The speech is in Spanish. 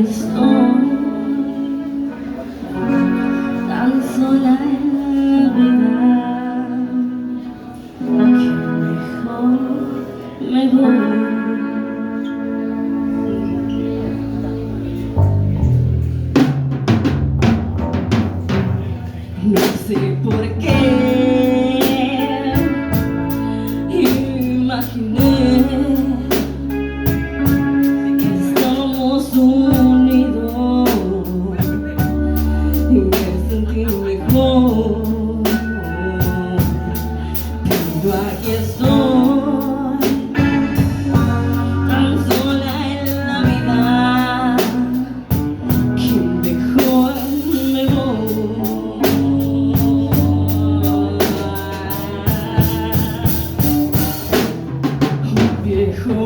estoy tan sola en la vida que mejor me voy. No sé por qué imaginé que estamos unidos y me sentí mejor, pero aquí estoy tan sola en la vida que mejor me voy. Viejo